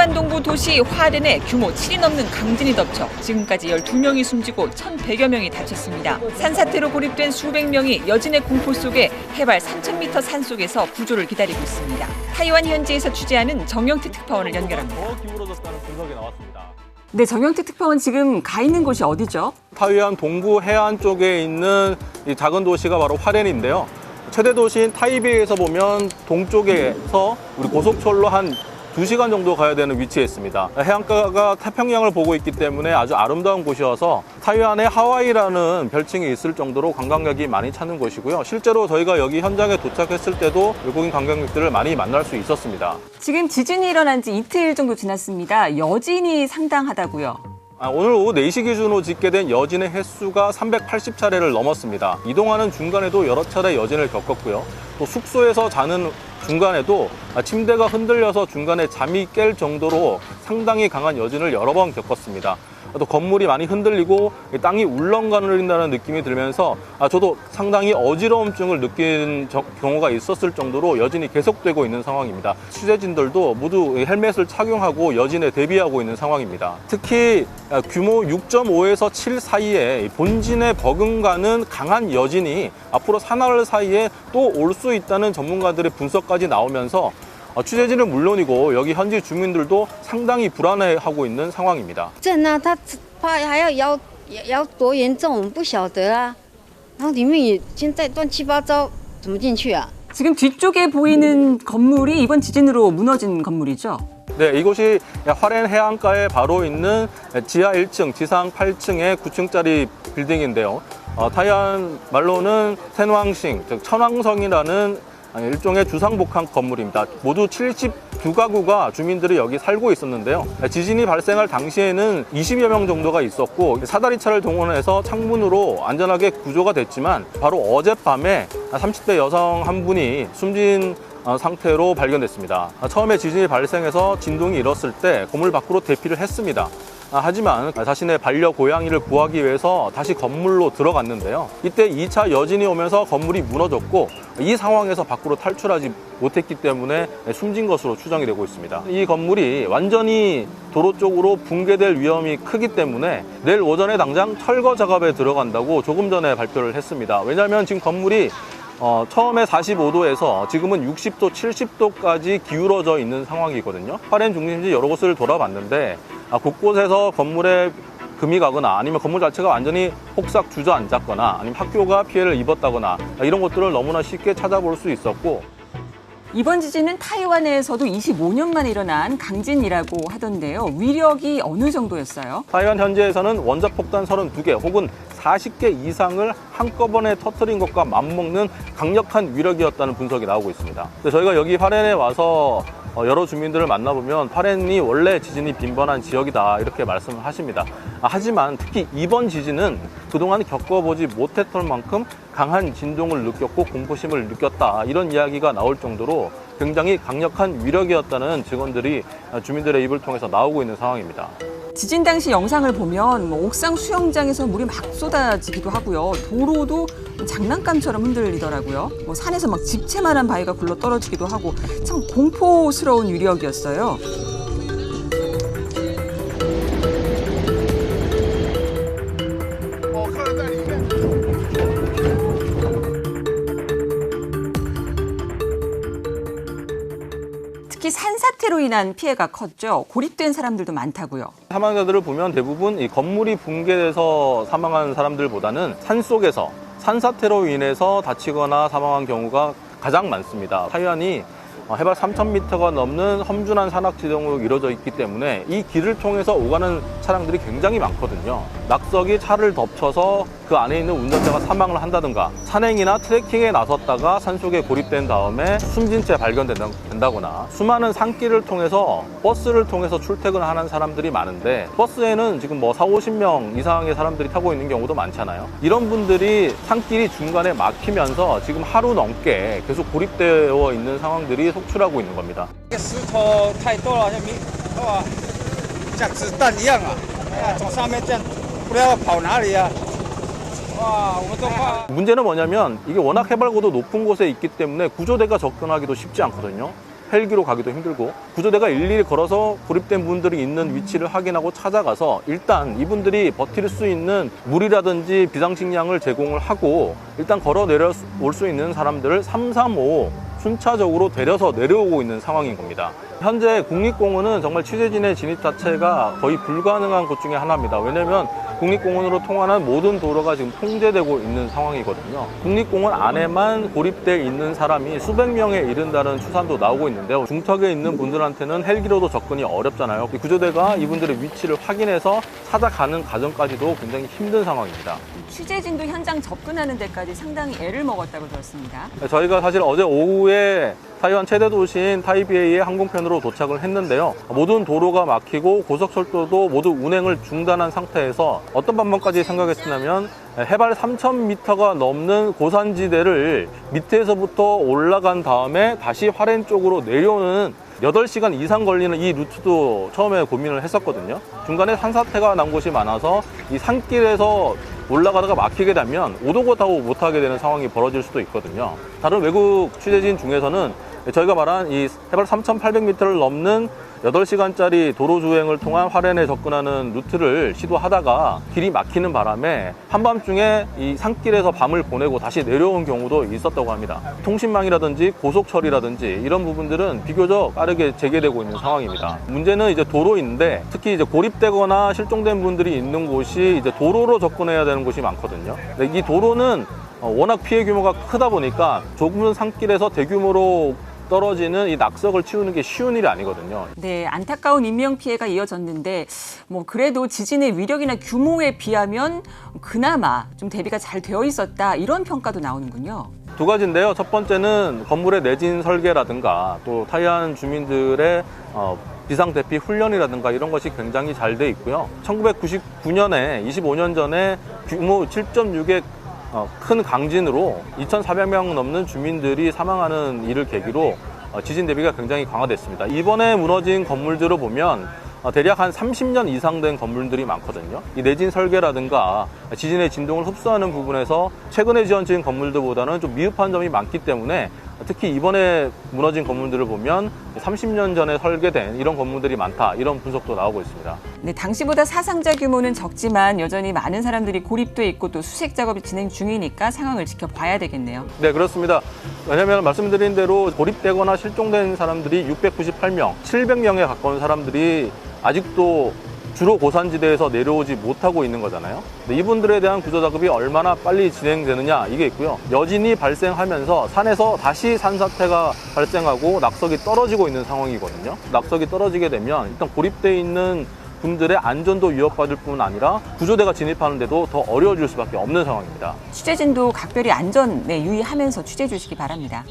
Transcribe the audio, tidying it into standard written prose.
타이완 동부 도시 화롄에 규모 7이 넘는 강진이 덮쳐 지금까지 12명이 숨지고 1,100여 명이 다쳤습니다. 산사태로 고립된 수백 명이 여진의 공포 속에 해발 3,000m 산속에서 구조를 기다리고 있습니다. 타이완 현지에서 취재하는 정영태 특파원을 연결합니다. 더 기울어졌다는 분석이 나왔습니다. 네, 정영태 특파원 지금 가 있는 곳이 어디죠? 타이완 동부 해안 쪽에 있는 이 작은 도시가 바로 화롄인데요. 최대 도시인 타이베이에서 보면 동쪽에서 우리 고속철로 한 2시간 정도 가야 되는 위치에 있습니다. 해안가가 태평양을 보고 있기 때문에 아주 아름다운 곳이어서 타이완의 하와이라는 별칭이 있을 정도로 관광객이 많이 찾는 곳이고요. 실제로 저희가 여기 현장에 도착했을 때도 외국인 관광객들을 많이 만날 수 있었습니다. 지금 지진이 일어난 지 이틀 정도 지났습니다. 여진이 상당하다고요? 오늘 오후 4시 기준으로 집계된 여진의 횟수가 380차례를 넘었습니다. 이동하는 중간에도 여러 차례 여진을 겪었고요. 또 숙소에서 자는 중간에도 침대가 흔들려서 중간에 잠이 깰 정도로 상당히 강한 여진을 여러 번 겪었습니다. 또 건물이 많이 흔들리고 땅이 울렁거린다는 느낌이 들면서 저도 상당히 어지러움증을 느낀 경우가 있었을 정도로 여진이 계속되고 있는 상황입니다. 취재진들도 모두 헬멧을 착용하고 여진에 대비하고 있는 상황입니다. 특히 규모 6.5에서 7 사이에 본진에 버금가는 강한 여진이 앞으로 사나흘 사이에 또 올 수 있다는 전문가들의 분석까지 나오면서 취재진은 물론이고 여기 현지 주민들도 상당히 불안해하고 있는 상황입니다. 震啊，它怕还要多严重，我们不晓得啊。然后里面也现在乱七八糟，怎么进去啊？ 지금 뒤쪽에 보이는 건물이 이번 지진으로 무너진 건물이죠? 네, 이곳이 화롄 해안가에 바로 있는 지하 1층, 지상 8층의 9층짜리 빌딩인데요. 타이완 말로는 텐왕싱, 즉 천왕성이라는 일종의 주상복합 건물입니다. 모두 72가구가 주민들이 여기 살고 있었는데요. 지진이 발생할 당시에는 20여 명 정도가 있었고 사다리차를 동원해서 창문으로 안전하게 구조가 됐지만 바로 어젯밤에 30대 여성 한 분이 숨진 상태로 발견됐습니다. 처음에 지진이 발생해서 진동이 일었을 때 건물 밖으로 대피를 했습니다. 하지만 자신의 반려 고양이를 구하기 위해서 다시 건물로 들어갔는데요. 이때 2차 여진이 오면서 건물이 무너졌고 이 상황에서 밖으로 탈출하지 못했기 때문에 숨진 것으로 추정이 되고 있습니다. 이 건물이 완전히 도로 쪽으로 붕괴될 위험이 크기 때문에 내일 오전에 당장 철거 작업에 들어간다고 조금 전에 발표를 했습니다. 왜냐하면 지금 건물이 처음에 45도에서 지금은 60도, 70도까지 기울어져 있는 상황이거든요. 화롄 중심지 여러 곳을 돌아봤는데 곳곳에서 건물에 금이 가거나 아니면 건물 자체가 완전히 폭삭 주저앉았거나 아니면 학교가 피해를 입었다거나 이런 것들을 너무나 쉽게 찾아볼 수 있었고 이번 지진은 타이완에서도 25년 만에 일어난 강진이라고 하던데요. 위력이 어느 정도였어요? 타이완 현지에서는 원자폭탄 32개 혹은 40개 이상을 한꺼번에 터뜨린 것과 맞먹는 강력한 위력이었다는 분석이 나오고 있습니다. 저희가 여기 화롄에 와서 여러 주민들을 만나보면 화롄이 원래 지진이 빈번한 지역이다 이렇게 말씀을 하십니다. 하지만 특히 이번 지진은 그동안 겪어보지 못했던 만큼 강한 진동을 느꼈고 공포심을 느꼈다 이런 이야기가 나올 정도로 굉장히 강력한 위력이었다는 증언들이 주민들의 입을 통해서 나오고 있는 상황입니다. 지진 당시 영상을 보면 옥상 수영장에서 물이 막 쏟아지기도 하고요. 도로도 장난감처럼 흔들리더라고요. 산에서 막 집채만한 바위가 굴러 떨어지기도 하고 참 공포스러운 위력이었어요. 특히 산사태로 인한 피해가 컸죠. 고립된 사람들도 많다고요. 사망자들을 보면 대부분 이 건물이 붕괴돼서 사망한 사람들보다는 산속에서 산사태로 인해서 다치거나 사망한 경우가 가장 많습니다. 타이완이 해발 3,000m가 넘는 험준한 산악지대로 이루어져 있기 때문에 이 길을 통해서 오가는 차량들이 굉장히 많거든요. 낙석이 차를 덮쳐서 그 안에 있는 운전자가 사망을 한다든가 산행이나 트레킹에 나섰다가 산속에 고립된 다음에 숨진 채 발견된다거나 수많은 산길을 통해서 버스를 통해서 출퇴근하는 사람들이 많은데 버스에는 지금 40-50명 이상의 사람들이 타고 있는 경우도 많잖아요. 이런 분들이 산길이 중간에 막히면서 지금 하루 넘게 계속 고립되어 있는 상황들이 속출하고 있는 겁니다. 石头太多了，像子弹一样啊！从上面这样，不知道跑哪里啊！ 문제는 뭐냐면 이게 워낙 해발고도 높은 곳에 있기 때문에 구조대가 접근하기도 쉽지 않거든요. 헬기로 가기도 힘들고 구조대가 일일이 걸어서 고립된 분들이 있는 위치를 확인하고 찾아가서 일단 이분들이 버틸 수 있는 물이라든지 비상식량을 제공을 하고 일단 걸어 내려올 수 있는 사람들을 335 순차적으로 데려서 내려오고 있는 상황인 겁니다. 현재 국립공원은 정말 취재진의 진입 자체가 거의 불가능한 곳 중에 하나입니다. 왜냐하면 국립공원으로 통하는 모든 도로가 지금 통제되고 있는 상황이거든요. 국립공원 안에만 고립되어 있는 사람이 수백 명에 이른다는 추산도 나오고 있는데요. 중턱에 있는 분들한테는 헬기로도 접근이 어렵잖아요. 구조대가 이분들의 위치를 확인해서 찾아가는 과정까지도 굉장히 힘든 상황입니다. 취재진도 현장 접근하는 데까지 상당히 애를 먹었다고 들었습니다. 저희가 사실 어제 오후에 타이완 최대 도시인 타이베이의 항공편으로 도착을 했는데요. 모든 도로가 막히고 고속철도도 모두 운행을 중단한 상태에서 어떤 방법까지 생각했냐면 해발 3,000m가 넘는 고산지대를 밑에서부터 올라간 다음에 다시 화롄 쪽으로 내려오는 8시간 이상 걸리는 이 루트도 처음에 고민을 했었거든요. 중간에 산사태가 난 곳이 많아서 이 산길에서 올라가다가 막히게 되면 오도고 타고 못하게 되는 상황이 벌어질 수도 있거든요. 다른 외국 취재진 중에서는 저희가 말한 이 해발 3,800m를 넘는 8시간짜리 도로 주행을 통한 화롄에 접근하는 루트를 시도하다가 길이 막히는 바람에 한밤중에 이 산길에서 밤을 보내고 다시 내려온 경우도 있었다고 합니다. 통신망이라든지 고속철이라든지 이런 부분들은 비교적 빠르게 재개되고 있는 상황입니다. 문제는 이제 도로인데 특히 이제 고립되거나 실종된 분들이 있는 곳이 이제 도로로 접근해야 되는 곳이 많거든요. 근데 이 도로는 워낙 피해 규모가 크다 보니까 좁은 산길에서 대규모로 떨어지는 이 낙석을 치우는 게 쉬운 일이 아니거든요. 네, 안타까운 인명피해가 이어졌는데 그래도 지진의 위력이나 규모에 비하면 그나마 좀 대비가 잘 되어 있었다 이런 평가도 나오는군요. 두 가지인데요. 첫 번째는 건물의 내진 설계라든가 또 타이완 주민들의 비상대피 훈련이라든가 이런 것이 굉장히 잘 돼 있고요. 1999년에 25년 전에 규모 7.6의 큰 강진으로 2,400명 넘는 주민들이 사망하는 일을 계기로 지진 대비가 굉장히 강화됐습니다. 이번에 무너진 건물들을 보면 대략 한 30년 이상 된 건물들이 많거든요. 이 내진 설계라든가 지진의 진동을 흡수하는 부분에서 최근에 지어진 건물들보다는 좀 미흡한 점이 많기 때문에 특히 이번에 무너진 건물들을 보면 30년 전에 설계된 이런 건물들이 많다 이런 분석도 나오고 있습니다. 네, 당시보다 사상자 규모는 적지만 여전히 많은 사람들이 고립돼 있고 또 수색 작업이 진행 중이니까 상황을 지켜봐야 되겠네요. 네, 그렇습니다. 왜냐하면 말씀드린 대로 고립되거나 실종된 사람들이 698명, 700명에 가까운 사람들이 아직도 주로 고산지대에서 내려오지 못하고 있는 거잖아요. 근데 이분들에 대한 구조 작업이 얼마나 빨리 진행되느냐 이게 있고요. 여진이 발생하면서 산에서 다시 산사태가 발생하고 낙석이 떨어지고 있는 상황이거든요. 낙석이 떨어지게 되면 일단 고립되어 있는 분들의 안전도 위협받을 뿐 아니라 구조대가 진입하는데도 더 어려워질 수밖에 없는 상황입니다. 취재진도 각별히 안전에 유의하면서 취재해 주시기 바랍니다.